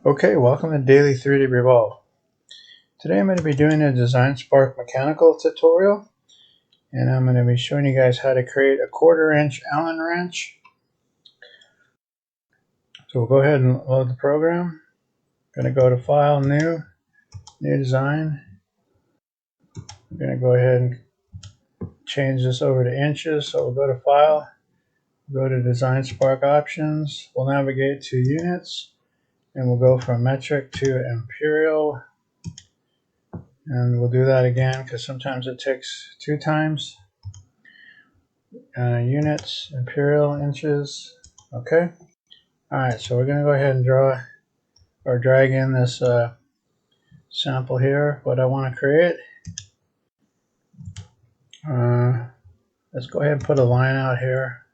Okay, welcome to Daily 3D Revolve. Today I'm going to be doing a Design Spark mechanical tutorial, and I'm going to be showing you guys how to create a 1/4 inch Allen wrench. So we'll go ahead and load the program. I'm going to go to File, New Design. I'm going to go ahead and change this over to inches. So we'll go to File, go to Design Spark Options. We'll navigate to Units, and we'll go from metric to imperial. And we'll do that again because sometimes it takes 2 times. Units, imperial, inches. Okay. Alright, so we're going to go ahead and draw or drag in this sample here, what I want to create. Let's go ahead and put a line out here.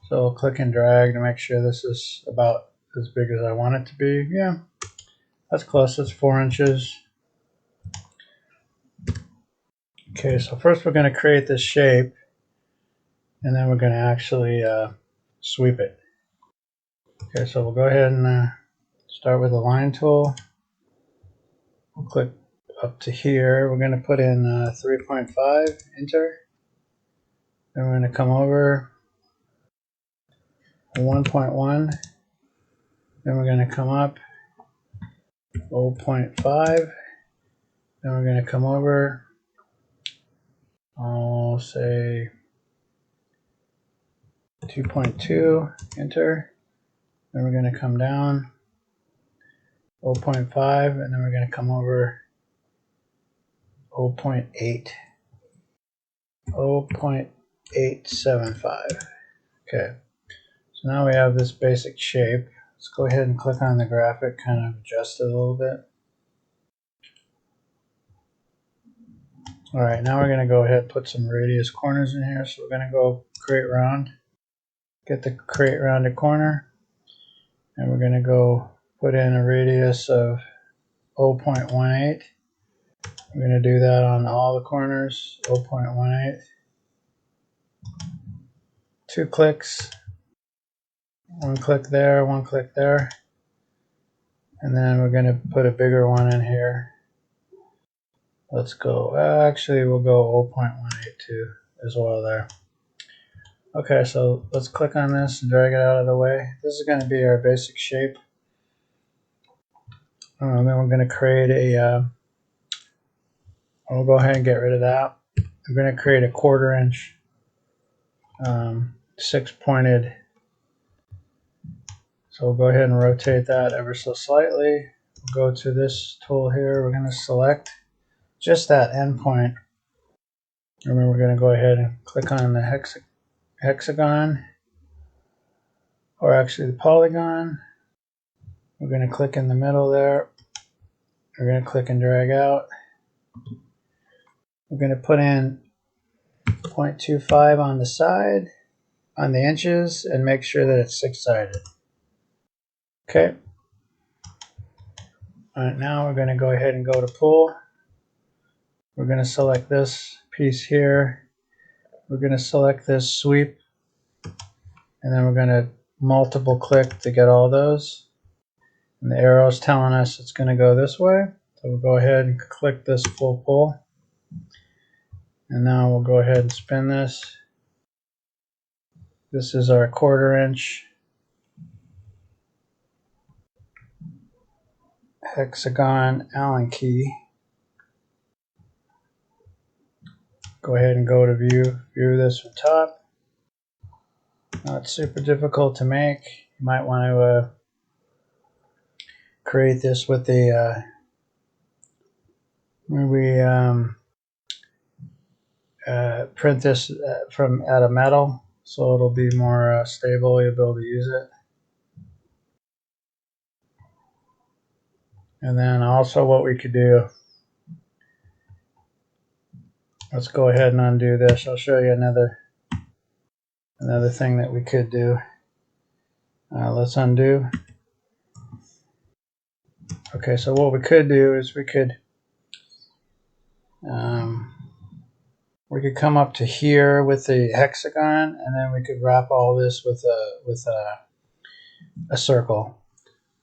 So I'll click and drag to make sure this is about as big as I want it to be. Yeah, that's close. That's 4 inches. Okay, so first we're going to create this shape, and then we're going to actually sweep it. Okay, so we'll go ahead and start with the line tool. We'll click up to here. We're going to put in 3.5, enter. Then we're going to come over 1.1. Then we're going to come up 0.5. Then we're going to come over, I'll say 2.2, enter. Then we're going to come down 0.5, and then we're going to come over 0.8. 0.875. Okay, so now we have this basic shape. Let's go ahead and click on the graphic, kind of adjust it a little bit. Alright, now we're going to go ahead and put some radius corners in here. So we're going to go create round, get the create rounded corner, and we're going to go put in a radius of 0.18. We're going to do that on all the corners, 0.18. 2 clicks, 1 click there, 1 click there, and then we're going to put a bigger one in here. Let's go, actually we'll go 0.182 as well there. Okay, so let's click on this and drag it out of the way. This is going to be our basic shape. Then we're going to create a, we'll go ahead and get rid of that. I'm going to create a 1/4 inch 6-pointed. So we'll go ahead and rotate that ever so slightly. We'll go to this tool here. We're going to select just that end point. And then we're going to go ahead and click on the hexagon, or actually the polygon. We're going to click in the middle there. We're going to click and drag out. We're going to put in 0.25 on the side, on the inches, and make sure that it's 6-sided. Okay. Alright, now we're going to go ahead and go to Pool. We're going to select this piece here. We're going to select this sweep, and then we're going to multiple click to get all those. And the arrow is telling us it's going to go this way. So we'll go ahead and click this full pull. And now we'll go ahead and spin this. This is our 1/4 inch hexagon Allen key. Go ahead and go to view this from top. Not super difficult to make. You might want to create this with the print this from out of metal, so it'll be more stable. You'll be able to use it. And then also what we could do, let's go ahead and undo this. I'll show you another thing that we could do. Let's undo. Okay, so what we could do is we could come up to here with the hexagon, and then we could wrap all this with a circle.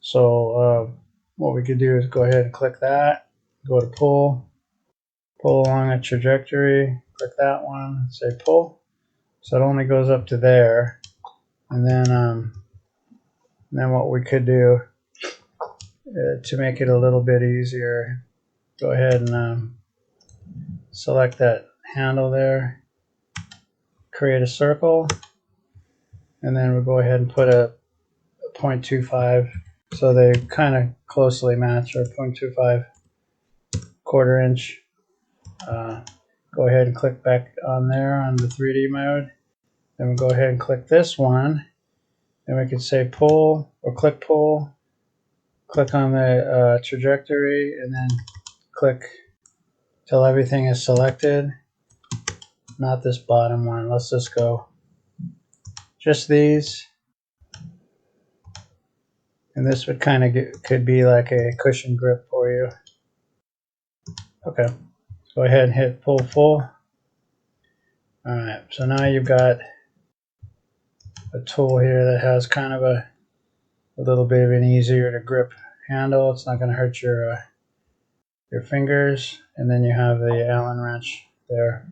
So what we could do is go ahead and click that, go to pull along a trajectory, click that one, say pull. So it only goes up to there. And then what we could do to make it a little bit easier, go ahead and select that handle there, create a circle, and then we'll go ahead and put a 0.25 so they kind of closely match our 0.25 quarter inch. Go ahead and click back on there on the 3D mode. Then we'll go ahead and click this one. Then we can say pull or click pull. Click on the trajectory and then click till everything is selected. Not this bottom one. Let's just go just these. And this would kind of could be like a cushion grip for you. Okay. Go ahead and hit pull full. Alright, so now you've got a tool here that has kind of a little bit of an easier to grip handle. It's not going to hurt your fingers. And then you have the Allen wrench there.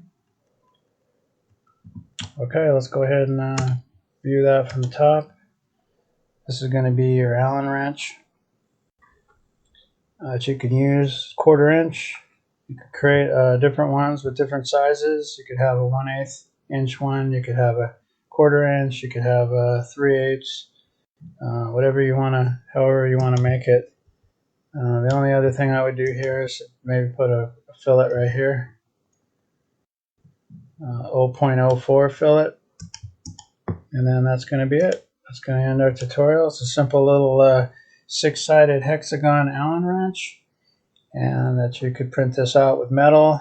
Okay, let's go ahead and view that from the top. This is going to be your Allen wrench that you can use, quarter inch. You could create different ones with different sizes. You could have a 1/8 inch one. You could have a quarter inch. You could have a 3/8. Whatever you want to, however you want to make it. The only other thing I would do here is maybe put a fillet right here. 0.04 fillet. And then that's going to be it. That's going to end our tutorial. It's a simple little 6-sided hexagon Allen wrench. And that you could print this out with metal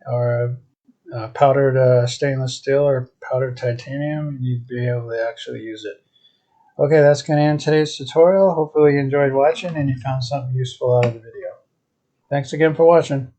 or powdered stainless steel or powdered titanium, and you'd be able to actually use it. Okay, that's going to end today's tutorial. Hopefully you enjoyed watching and you found something useful out of the video. Thanks again for watching.